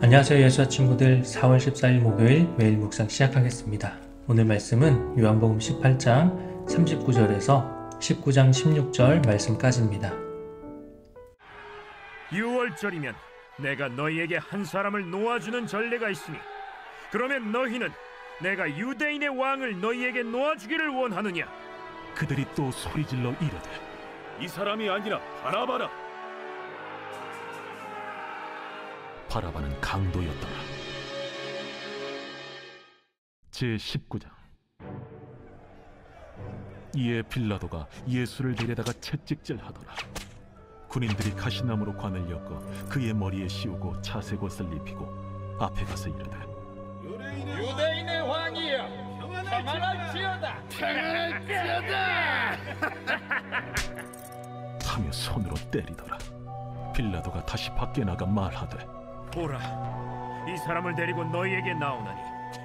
안녕하세요 예수와 친구들. 4월 14일 목요일 매일 묵상 시작하겠습니다. 오늘 말씀은 요한복음 18장 39절에서 19장 16절 말씀까지입니다. 6월절이면 내가 너희에게 한 사람을 놓아주는 전례가 있으니 그러면 너희는 내가 유대인의 왕을 너희에게 놓아주기를 원하느냐? 그들이 또 소리질러 이르되 이 사람이 아니라 바라바라. 바라바는 강도였더라. 제19장. 이에 빌라도가 예수를 데려다가 채찍질하더라. 군인들이 가시나무로 관을 엮어 그의 머리에 씌우고 자색 옷을 입히고 앞에 가서 이르되 유대인의 왕이여, 평안할지어다. 평안할지어다. 하며 손으로 때리더라. 빌라도가 다시 밖에 나가 말하되 보라, 이 사람을 데리고 너희에게 나오나니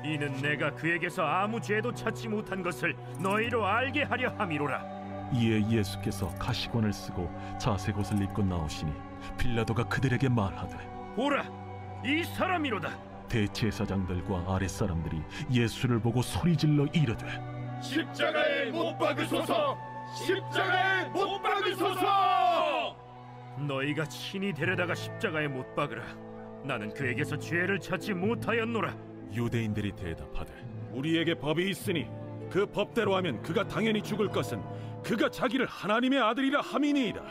이는 내가 그에게서 아무 죄도 찾지 못한 것을 너희로 알게 하려 함이로라. 이에 예수께서 가시관을 쓰고 자색 옷을 입고 나오시니 빌라도가 그들에게 말하되 보라, 이 사람이로다. 대제사장들과 아랫사람들이 예수를 보고 소리질러 이르되 십자가에 못 박으소서. 십자가에 못 박으소서. 너희가 친히 데려다가 십자가에 못 박으라. 나는 그에게서 죄를 찾지 못하였노라. 유대인들이 대답하되 우리에게 법이 있으니 그 법대로 하면 그가 당연히 죽을 것은 그가 자기를 하나님의 아들이라 함이니이다.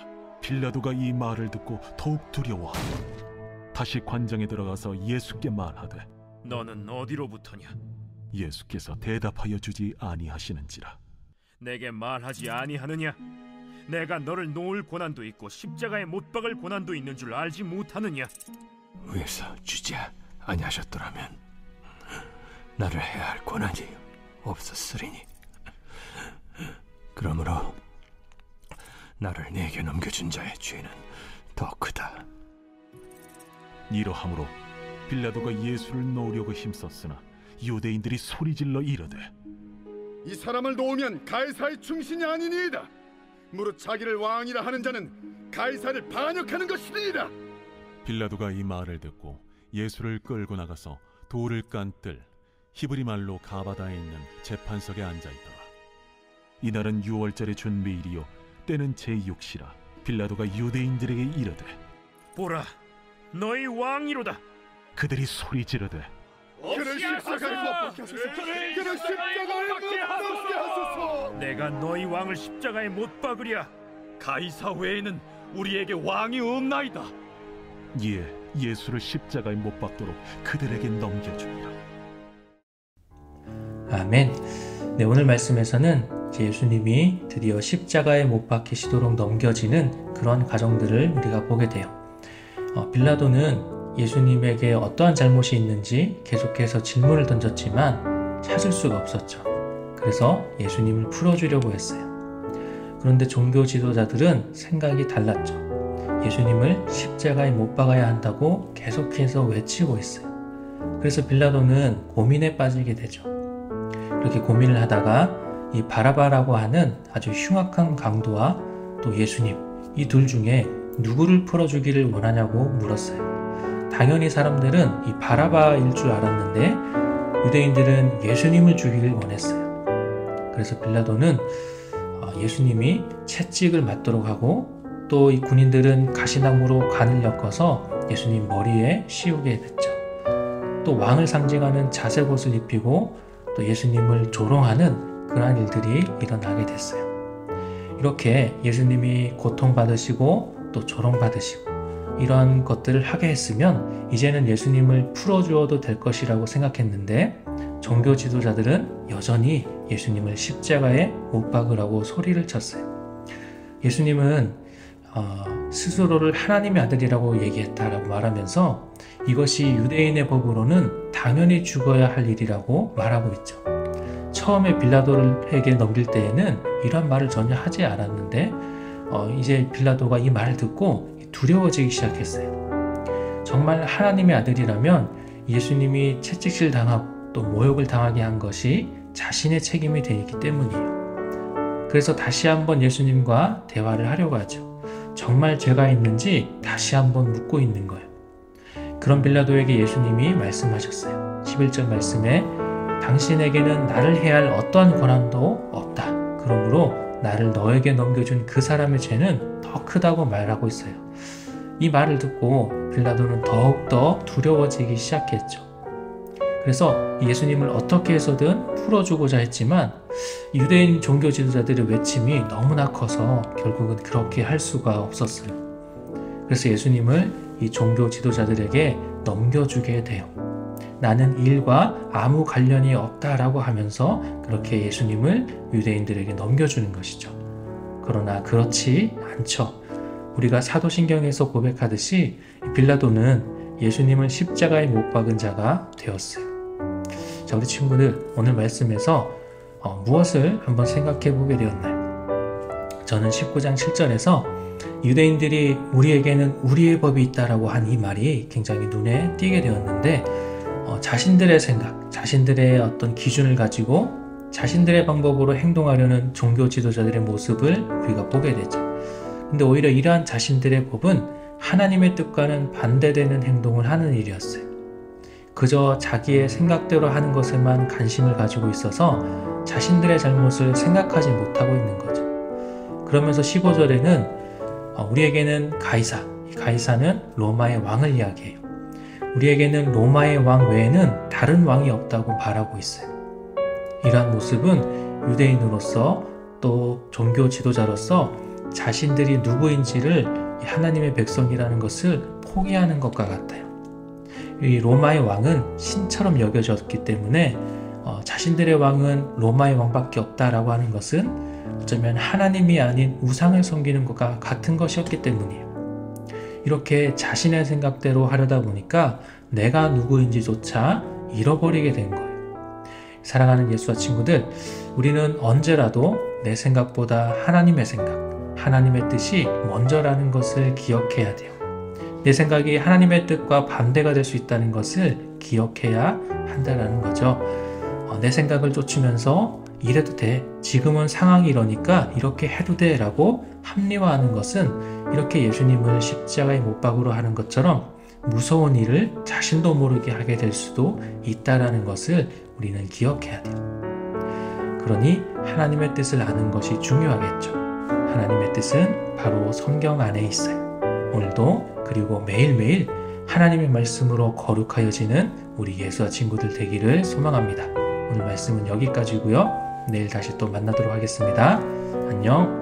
빌라도가 이 말을 듣고 더욱 두려워하고 다시 관장에 들어가서 예수께 말하되 너는 어디로부터냐? 예수께서 대답하여 주지 아니하시는지라. 내게 말하지 아니하느냐? 내가 너를 놓을 고난도 있고 십자가에 못 박을 고난도 있는 줄 알지 못하느냐? 위에서 주지 아니하셨더라면 나를 해야 할 권한이 없었으리니 그러므로 나를 네게 넘겨준 자의 죄는 더 크다. 이러함으로 빌라도가 예수를 놓으려고 힘썼으나 유대인들이 소리질러 이르되 이 사람을 놓으면 가이사의 충신이 아니니이다. 무릇 자기를 왕이라 하는 자는 가이사를 반역하는 것이니이다. 빌라도가 이 말을 듣고 예수를 끌고 나가서 돌을 깐 뜰 히브리 말로 가바다에 있는 재판석에 앉아있더라. 이날은 6월절의 준비일이요 때는 제6시라. 빌라도가 유대인들에게 이르되 보라, 너희 왕이로다. 그들이 소리 지르되 그를 십자가에 못 박게 하소서. 그를 십자가에 못 박게 하소서. 내가 너희 왕을 십자가에 못 박으랴. 가이사 외에는 우리에게 왕이 없나이다. 이에 예수를 십자가에 못 박도록 그들에게 넘겨주니라. 아멘. 네, 오늘 말씀에서는 예수님이 드디어 십자가에 못 박히시도록 넘겨지는 그런 과정들을 우리가 보게 돼요. 빌라도는 예수님에게 어떠한 잘못이 있는지 계속해서 질문을 던졌지만 찾을 수가 없었죠. 그래서 예수님을 풀어주려고 했어요. 그런데 종교 지도자들은 생각이 달랐죠. 예수님을 십자가에 못 박아야 한다고 계속해서 외치고 있어요. 그래서 빌라도는 고민에 빠지게 되죠. 이렇게 고민을 하다가 이 바라바라고 하는 아주 흉악한 강도와 또 예수님, 이 둘 중에 누구를 풀어주기를 원하냐고 물었어요. 당연히 사람들은 이 바라바일 줄 알았는데 유대인들은 예수님을 주기를 원했어요. 그래서 빌라도는 예수님이 채찍을 맞도록 하고 또 이 군인들은 가시나무로 관을 엮어서 예수님 머리에 씌우게 됐죠. 또 왕을 상징하는 자색 옷을 입히고 또 예수님을 조롱하는 그러한 일들이 일어나게 됐어요. 이렇게 예수님이 고통받으시고 또 조롱받으시고 이러한 것들을 하게 했으면 이제는 예수님을 풀어주어도 될 것이라고 생각했는데 종교 지도자들은 여전히 예수님을 십자가에 못 박으라고 소리를 쳤어요. 예수님은 스스로를 하나님의 아들이라고 얘기했다라고 말하면서 이것이 유대인의 법으로는 당연히 죽어야 할 일이라고 말하고 있죠. 처음에 빌라도에게 넘길 때에는 이런 말을 전혀 하지 않았는데 이제 빌라도가 이 말을 듣고 두려워지기 시작했어요. 정말 하나님의 아들이라면 예수님이 채찍질 당하고 또 모욕을 당하게 한 것이 자신의 책임이 되기 때문이에요. 그래서 다시 한번 예수님과 대화를 하려고 하죠. 정말 죄가 있는지 다시 한번 묻고 있는 거예요. 그런 빌라도에게 예수님이 말씀하셨어요. 11절 말씀에 당신에게는 나를 해할 어떠한 권한도 없다. 그러므로 나를 너에게 넘겨준 그 사람의 죄는 더 크다고 말하고 있어요. 이 말을 듣고 빌라도는 더욱더 두려워지기 시작했죠. 그래서 예수님을 어떻게 해서든 풀어주고자 했지만 유대인 종교 지도자들의 외침이 너무나 커서 결국은 그렇게 할 수가 없었어요. 그래서 예수님을 이 종교 지도자들에게 넘겨주게 돼요. 나는 이 일과 아무 관련이 없다라고 하면서 그렇게 예수님을 유대인들에게 넘겨주는 것이죠. 그러나 그렇지 않죠. 우리가 사도신경에서 고백하듯이 빌라도는 예수님을 십자가에 못 박은 자가 되었어요. 자, 우리 친구들 오늘 말씀에서 무엇을 한번 생각해 보게 되었나요? 저는 19장 7절에서 유대인들이 우리에게는 우리의 법이 있다라고 한 이 말이 굉장히 눈에 띄게 되었는데 자신들의 생각, 자신들의 어떤 기준을 가지고 자신들의 방법으로 행동하려는 종교 지도자들의 모습을 우리가 보게 되죠. 근데 오히려 이러한 자신들의 법은 하나님의 뜻과는 반대되는 행동을 하는 일이었어요. 그저 자기의 생각대로 하는 것에만 관심을 가지고 있어서 자신들의 잘못을 생각하지 못하고 있는 거죠. 그러면서 15절에는 우리에게는 가이사, 이 가이사는 로마의 왕을 이야기해요. 우리에게는 로마의 왕 외에는 다른 왕이 없다고 말하고 있어요. 이러한 모습은 유대인으로서 또 종교 지도자로서 자신들이 누구인지를 하나님의 백성이라는 것을 포기하는 것과 같아요. 이 로마의 왕은 신처럼 여겨졌기 때문에 자신들의 왕은 로마의 왕밖에 없다라고 하는 것은 어쩌면 하나님이 아닌 우상을 섬기는 것과 같은 것이었기 때문이에요. 이렇게 자신의 생각대로 하려다 보니까 내가 누구인지조차 잃어버리게 된 거예요. 사랑하는 예수와 친구들, 우리는 언제라도 내 생각보다 하나님의 생각, 하나님의 뜻이 먼저라는 것을 기억해야 돼요. 내 생각이 하나님의 뜻과 반대가 될 수 있다는 것을 기억해야 한다는 거죠. 내 생각을 쫓으면서 이래도 돼, 지금은 상황이 이러니까 이렇게 해도 돼 라고 합리화하는 것은 이렇게 예수님을 십자가에 못 박으러 하는 것처럼 무서운 일을 자신도 모르게 하게 될 수도 있다는 것을 우리는 기억해야 돼요. 그러니 하나님의 뜻을 아는 것이 중요하겠죠. 하나님의 뜻은 바로 성경 안에 있어요. 오늘도 그리고 매일매일 하나님의 말씀으로 거룩하여지는 우리 예수와 친구들 되기를 소망합니다. 오늘 말씀은 여기까지고요. 내일 다시 또 만나도록 하겠습니다. 안녕.